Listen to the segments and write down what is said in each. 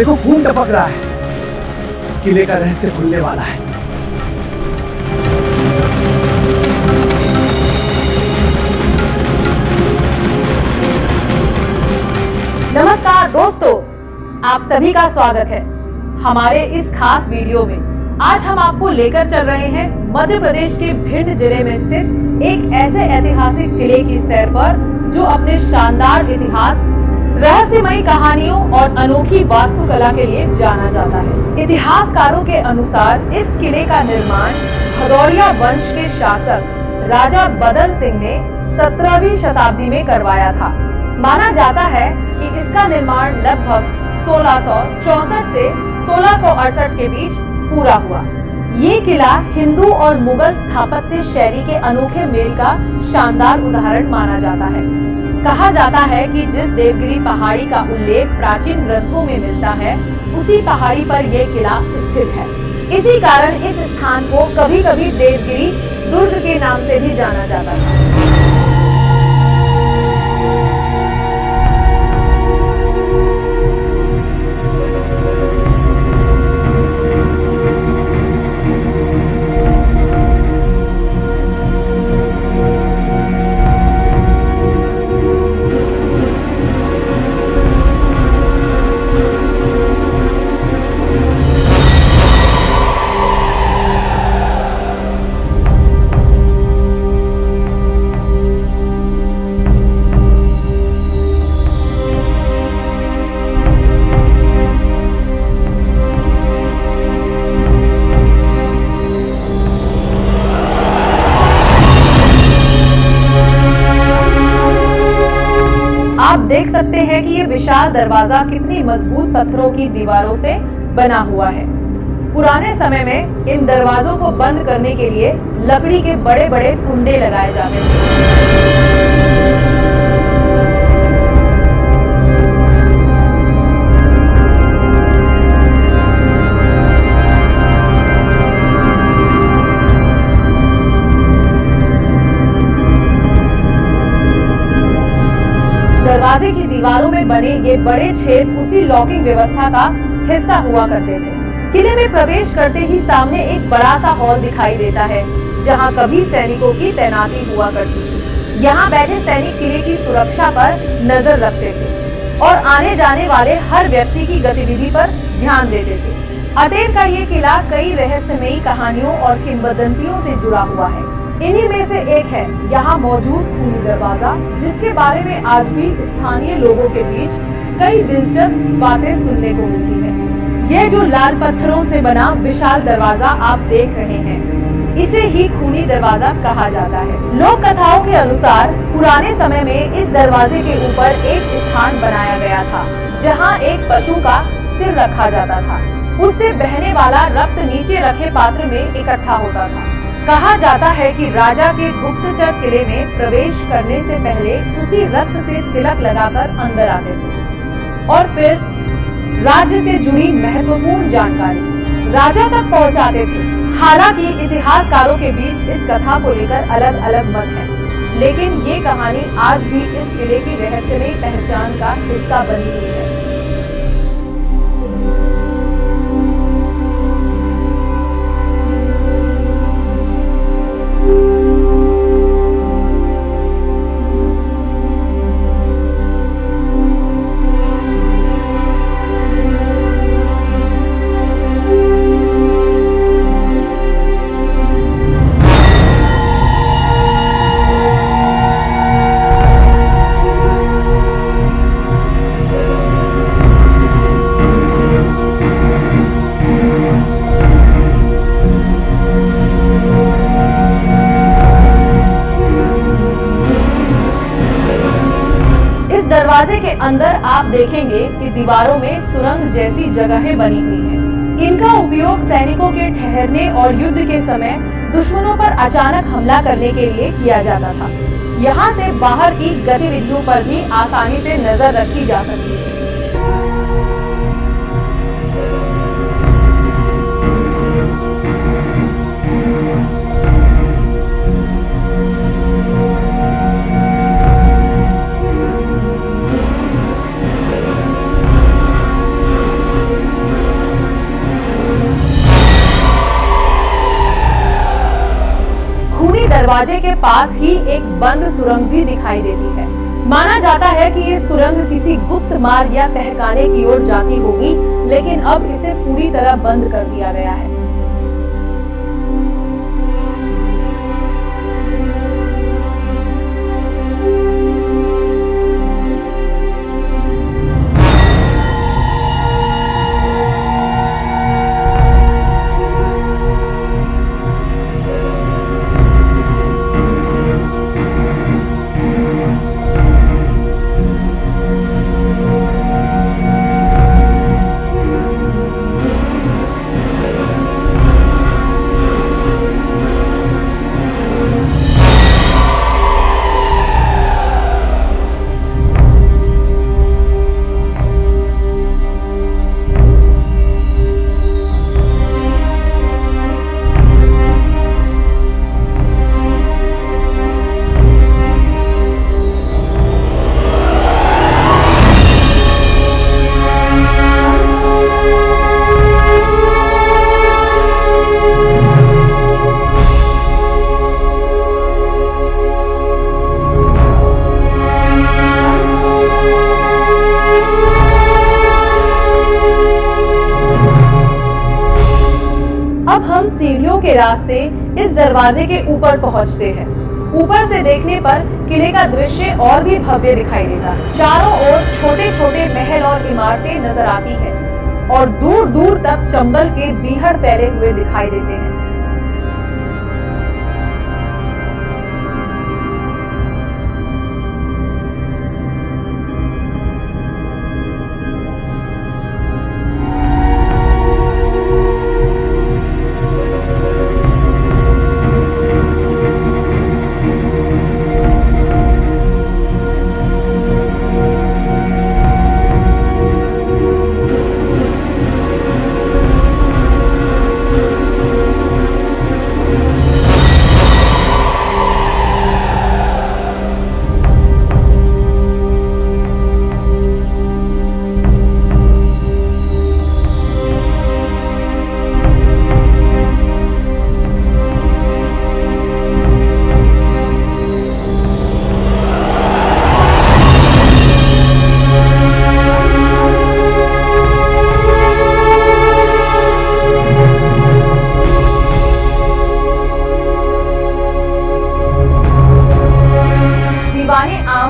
देखो खून टपक रहा है। किले का रहस्य खुलने वाला है। नमस्कार दोस्तों, आप सभी का स्वागत है हमारे इस खास वीडियो में। आज हम आपको लेकर चल रहे हैं मध्य प्रदेश के भिंड जिले में स्थित एक ऐसे ऐतिहासिक किले की सैर पर जो अपने शानदार इतिहास, रहस्यमयी कहानियों और अनोखी वास्तुकला के लिए जाना जाता है। इतिहासकारों के अनुसार इस किले का निर्माण भदौरिया वंश के शासक राजा बदन सिंह ने 17वीं शताब्दी में करवाया था। माना जाता है कि इसका निर्माण लगभग 1664 से 1668 के बीच पूरा हुआ। ये किला हिंदू और मुगल स्थापत्य शैली के अनोखे मेल का शानदार उदाहरण माना जाता है। कहा जाता है कि जिस देवगिरी पहाड़ी का उल्लेख प्राचीन ग्रंथों में मिलता है, उसी पहाड़ी पर यह किला स्थित है। इसी कारण इस स्थान को कभी-कभी देवगिरी दुर्ग के नाम से भी जाना जाता था। आप देख सकते हैं कि ये विशाल दरवाजा कितनी मजबूत पत्थरों की दीवारों से बना हुआ है। पुराने समय में इन दरवाजों को बंद करने के लिए लकड़ी के बड़े-बड़े कुंडे लगाए जाते थे। दरवाजे की दीवारों में बने ये बड़े छेद उसी लॉकिंग व्यवस्था का हिस्सा हुआ करते थे। किले में प्रवेश करते ही सामने एक बड़ा सा हॉल दिखाई देता है, जहां कभी सैनिकों की तैनाती हुआ करती थी। यहाँ बैठे सैनिक किले की सुरक्षा पर नजर रखते थे और आने जाने वाले हर व्यक्ति की गतिविधि पर ध्यान देते थे। अटेर का ये किला कई रहस्यमयी कहानियों और किंवदंतियों से जुड़ा हुआ है। इन्हीं में से एक है यहाँ मौजूद खूनी दरवाजा, जिसके बारे में आज भी स्थानीय लोगों के बीच कई दिलचस्प बातें सुनने को मिलती है। यह जो लाल पत्थरों से बना विशाल दरवाजा आप देख रहे हैं, इसे ही खूनी दरवाजा कहा जाता है। लोक कथाओं के अनुसार पुराने समय में इस दरवाजे के ऊपर एक स्थान बनाया गया था, जहाँ एक पशु का सिर रखा जाता था। उससे बहने वाला रक्त नीचे रखे पात्र में इकट्ठा होता था। कहा जाता है कि राजा के गुप्तचर किले में प्रवेश करने से पहले उसी रक्त से तिलक लगाकर अंदर आते थे और फिर राज्य से जुड़ी महत्वपूर्ण जानकारी राजा तक पहुंचाते थे। हालांकि इतिहासकारों के बीच इस कथा को लेकर अलग अलग मत है, लेकिन ये कहानी आज भी इस किले की रहस्यमयी पहचान का हिस्सा बनी हुई है। दरवाजे के अंदर आप देखेंगे कि दीवारों में सुरंग जैसी जगहें बनी हुई हैं। इनका उपयोग सैनिकों के ठहरने और युद्ध के समय दुश्मनों पर अचानक हमला करने के लिए किया जाता था। यहाँ से बाहर की गतिविधियों पर भी आसानी से नजर रखी जा सकती है। ही दरवाजे के पास ही एक बंद सुरंग भी दिखाई देती है। माना जाता है कि ये सुरंग किसी गुप्त मार्ग या तहखाने की ओर जाती होगी, लेकिन अब इसे पूरी तरह बंद कर दिया गया है। सीढ़ियों के रास्ते इस दरवाजे के ऊपर पहुंचते हैं। ऊपर से देखने पर किले का दृश्य और भी भव्य दिखाई देता है। चारों ओर छोटे छोटे महल और इमारतें नजर आती हैं और दूर दूर तक चंबल के बीहड़ फैले हुए दिखाई देते हैं।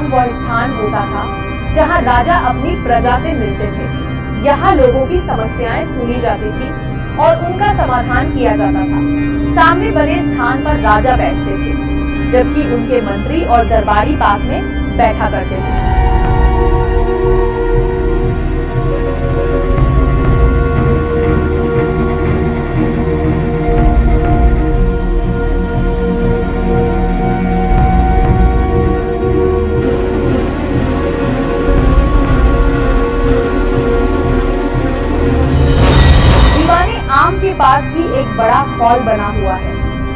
वह स्थान होता था जहां राजा अपनी प्रजा से मिलते थे। यहाँ लोगों की समस्याएं सुनी जाती थी और उनका समाधान किया जाता था। सामने बने स्थान पर राजा बैठते थे, जबकि उनके मंत्री और दरबारी पास में बैठा करते थे। के पास ही एक बड़ा हॉल बना हुआ है,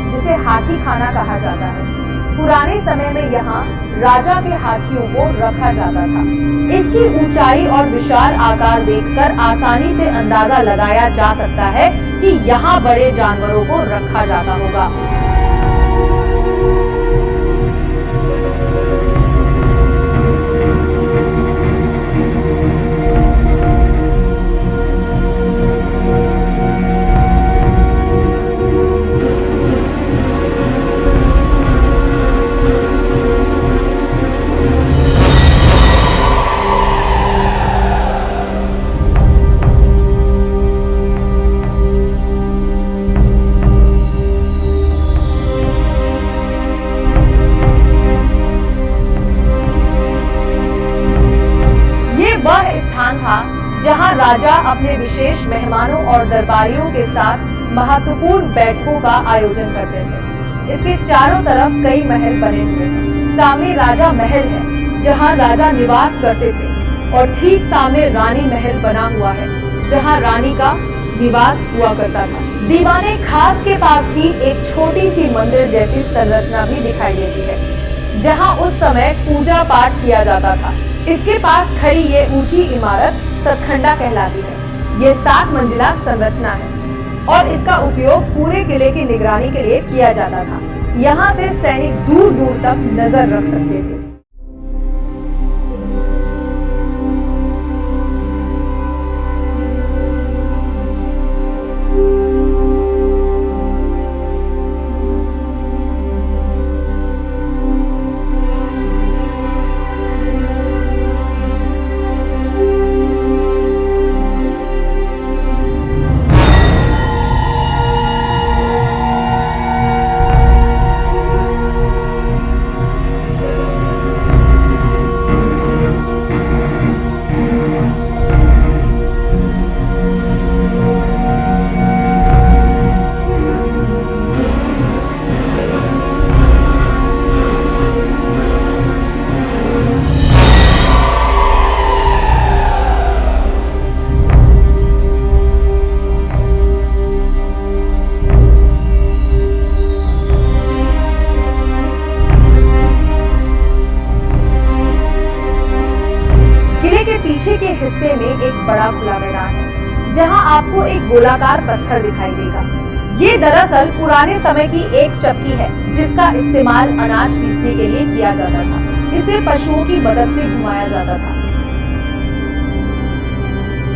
जिसे हाथी खाना कहा जाता है। पुराने समय में यहाँ राजा के हाथियों को रखा जाता था। इसकी ऊंचाई और विशाल आकार देखकर आसानी से अंदाजा लगाया जा सकता है कि यहाँ बड़े जानवरों को रखा जाता होगा। था जहां राजा अपने विशेष मेहमानों और दरबारियों के साथ महत्वपूर्ण बैठकों का आयोजन करते थे। इसके चारों तरफ कई महल बने हुए हैं। सामने राजा महल है जहां राजा निवास करते थे और ठीक सामने रानी महल बना हुआ है जहां रानी का निवास हुआ करता था। दीवाने खास के पास ही एक छोटी सी मंदिर जैसी संरचना भी दिखाई देती है जहां उस समय पूजा पाठ किया जाता था। इसके पास खड़ी ये ऊंची इमारत सतखंडा कहलाती है। ये 7 मंजिला संरचना है और इसका उपयोग पूरे किले की निगरानी के लिए किया जाता था। यहाँ से सैनिक दूर दूर तक नजर रख सकते थे। पीछे के हिस्से में एक बड़ा खुला मैदान है, जहां आपको एक गोलाकार पत्थर दिखाई देगा। ये दरअसल पुराने समय की एक चक्की है, जिसका इस्तेमाल अनाज पीसने के लिए किया जाता था। इसे पशुओं की मदद से घुमाया जाता था।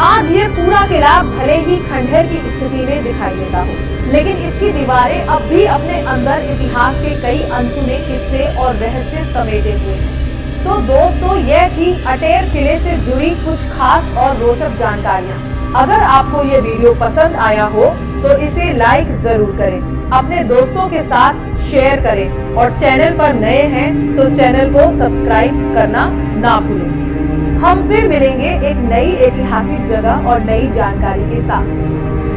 आज ये पूरा किला भले ही खंडहर की स्थिति में दिखाई देता हो, लेकिन इसकी दीवारें अब भी अपने अंदर इतिहास के कई अनसुने किस्से और रहस्य समेटे हुए हैं। तो दोस्तों, यह थी अटेर किले से जुड़ी कुछ खास और रोचक जानकारियां। अगर आपको ये वीडियो पसंद आया हो तो इसे लाइक जरूर करें, अपने दोस्तों के साथ शेयर करें और चैनल पर नए हैं तो चैनल को सब्सक्राइब करना ना भूलें। हम फिर मिलेंगे एक नई ऐतिहासिक जगह और नई जानकारी के साथ।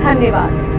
धन्यवाद।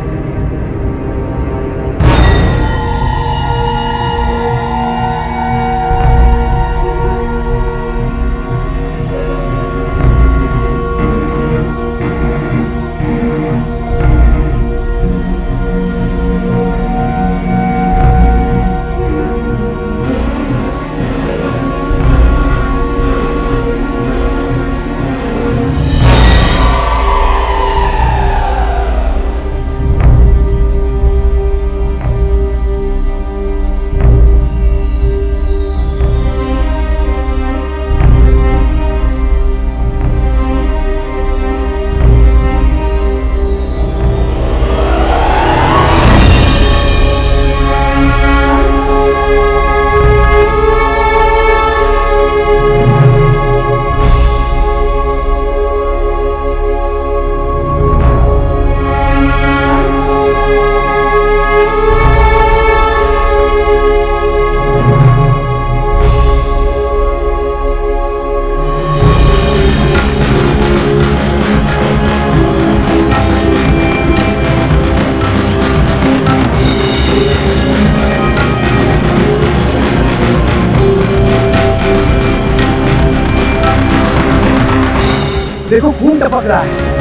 देखो खून टपक रहा है।